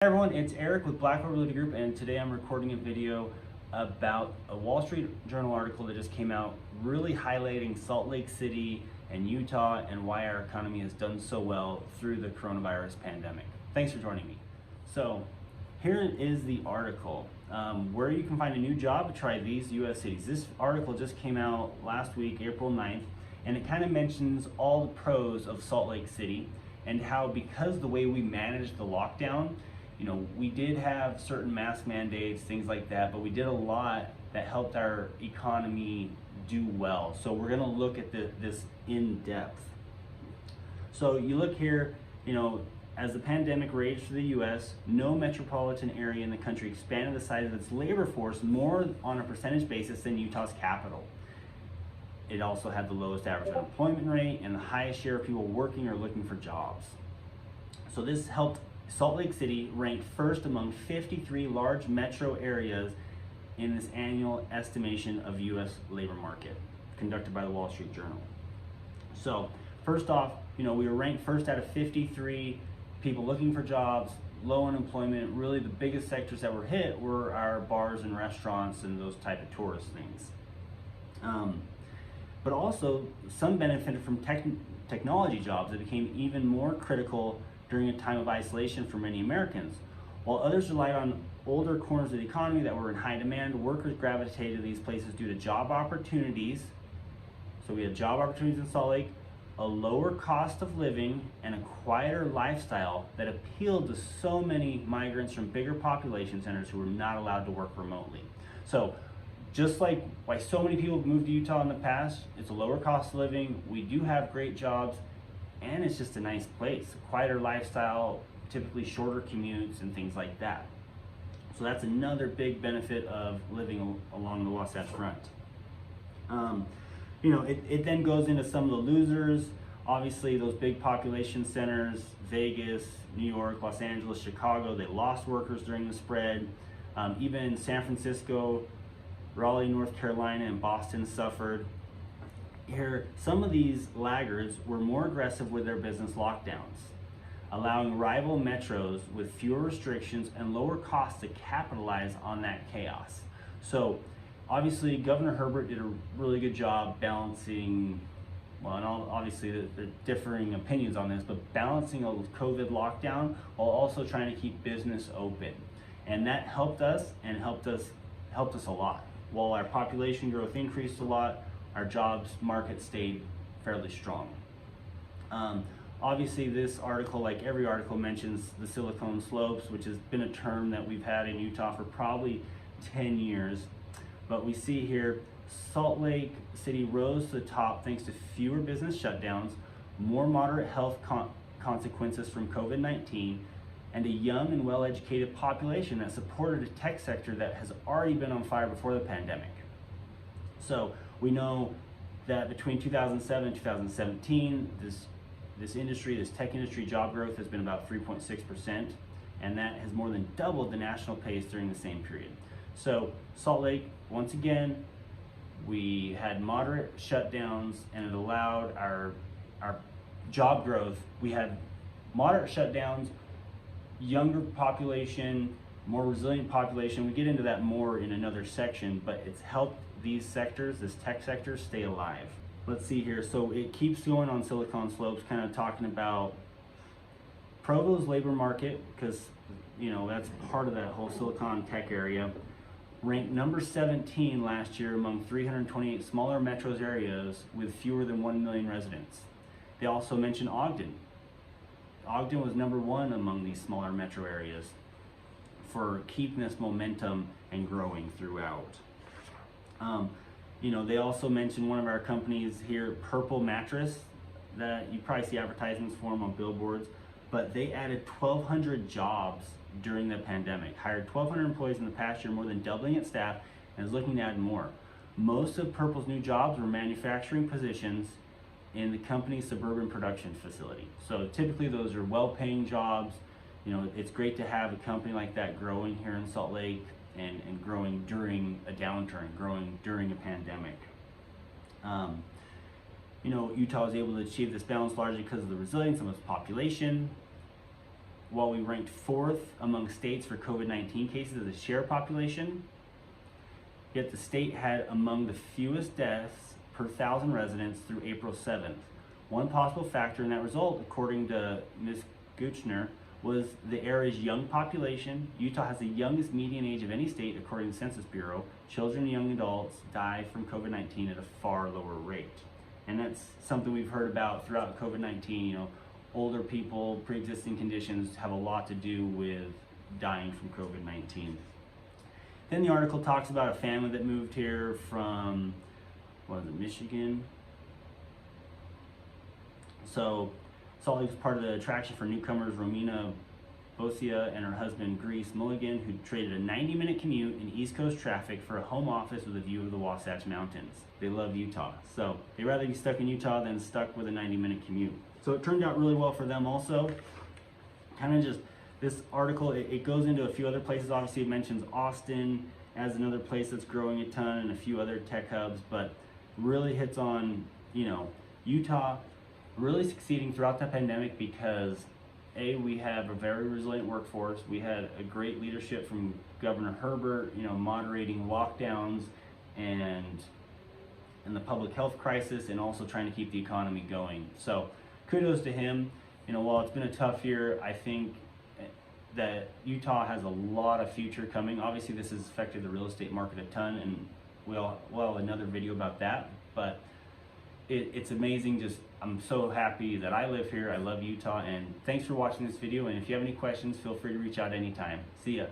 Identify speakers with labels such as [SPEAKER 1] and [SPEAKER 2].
[SPEAKER 1] Hey everyone, it's Eric with BLACKWELL Realty Group, and today I'm recording a video about a Wall Street Journal article that just came out really highlighting Salt Lake City and Utah and why our economy has done so well through the coronavirus pandemic. Thanks for joining me. So here is the article, where you can find a new job to try these U.S. cities. This article just came out last week, April 9th, and it kind of mentions all the pros of Salt Lake City and how, because the way we managed the lockdown, we did have certain mask mandates, things like that, but we did a lot that helped our economy do well. So we're gonna look at this in depth. So you look here, as the pandemic raged through the US, no metropolitan area in the country expanded the size of its labor force more on a percentage basis than Utah's capital. It also had the lowest average unemployment rate and the highest share of people working or looking for jobs. So this helped Salt Lake City ranked first among 53 large metro areas in this annual estimation of U.S. labor market conducted by the Wall Street Journal. So first off, we were ranked first out of 53 people looking for jobs, low unemployment. Really the biggest sectors that were hit were our bars and restaurants and those type of tourist things. But also some benefited from technology jobs that became even more critical during a time of isolation for many Americans. While others relied on older corners of the economy that were in high demand, workers gravitated to these places due to job opportunities. So we had job opportunities in Salt Lake, a lower cost of living, and a quieter lifestyle that appealed to so many migrants from bigger population centers who were not allowed to work remotely. So just like why so many people moved to Utah in the past, it's a lower cost of living, we do have great jobs, and it's just a nice place, a quieter lifestyle, typically shorter commutes and things like that. So that's another big benefit of living along the Wasatch Front. It then goes into some of the losers. Obviously those big population centers, Vegas, New York, Los Angeles, Chicago, they lost workers during the spread. Even San Francisco, Raleigh, North Carolina, and Boston suffered. Here, some of these laggards were more aggressive with their business lockdowns, allowing rival metros with fewer restrictions and lower costs to capitalize on that chaos. So obviously Governor Herbert did a really good job balancing, and obviously the differing opinions on this, but balancing a COVID lockdown while also trying to keep business open. And that helped us and helped us a lot. While our population growth increased a lot, our jobs market stayed fairly strong. Obviously this article, like every article, mentions the Silicon Slopes, which has been a term that we've had in Utah for probably 10 years. But we see here, Salt Lake City rose to the top thanks to fewer business shutdowns, more moderate health consequences from COVID-19, and a young and well-educated population that supported a tech sector that has already been on fire before the pandemic. So we know that between 2007 and 2017, this tech industry job growth has been about 3.6%, and that has more than doubled the national pace during the same period. So Salt Lake, once again, we had moderate shutdowns, and it allowed our job growth. We had moderate shutdowns, younger population, more resilient population. We get into that more in another section, but it's helped these sectors, this tech sector, stay alive. Let's see here. So it keeps going on Silicon Slopes, kind of talking about Provo's labor market, because that's part of that whole Silicon tech area. Ranked number 17 last year among 328 smaller metros areas with fewer than 1 million residents. They also mentioned Ogden. Ogden was number 1 among these smaller metro areas for keeping this momentum and growing throughout. They also mentioned one of our companies here, Purple Mattress, that you probably see advertisements for them on billboards, but they added 1,200 jobs during the pandemic, hired 1,200 employees in the past year, more than doubling its staff, and is looking to add more. Most of Purple's new jobs were manufacturing positions in the company's suburban production facility. So typically those are well-paying jobs. It's great to have a company like that growing here in Salt Lake and growing during a downturn, growing during a pandemic. Utah was able to achieve this balance largely because of the resilience of its population, while we ranked 4th among states for COVID-19 cases as a share population, yet the state had among the fewest deaths per 1,000 residents through April 7th. One possible factor in that result, according to Ms. Gardiner, was the area's young population. Utah has the youngest median age of any state, according to the Census Bureau. Children and young adults die from COVID-19 at a far lower rate. And that's something we've heard about throughout COVID-19. You know, older people, pre-existing conditions have a lot to do with dying from COVID-19. Then the article talks about a family that moved here from, Michigan. So Salt Lake was part of the attraction for newcomers Romina Bosia and her husband Grease Mulligan, who traded a 90-minute commute in East Coast traffic for a home office with a view of the Wasatch Mountains. They love Utah, so they'd rather be stuck in Utah than stuck with a 90-minute commute. So it turned out really well for them also. Kind of just, this article, it goes into a few other places. Obviously it mentions Austin as another place that's growing a ton and a few other tech hubs, but really hits on, Utah really succeeding throughout the pandemic because we have a very resilient workforce. We had a great leadership from Governor Herbert, moderating lockdowns and the public health crisis, and also trying to keep the economy going. So kudos to him. While it's been a tough year, I think that Utah has a lot of future coming. Obviously this has affected the real estate market a ton, and we'll have another video about that, but it's amazing. I'm so happy that I live here. I love Utah, and thanks for watching this video. And if you have any questions, feel free to reach out anytime. See ya.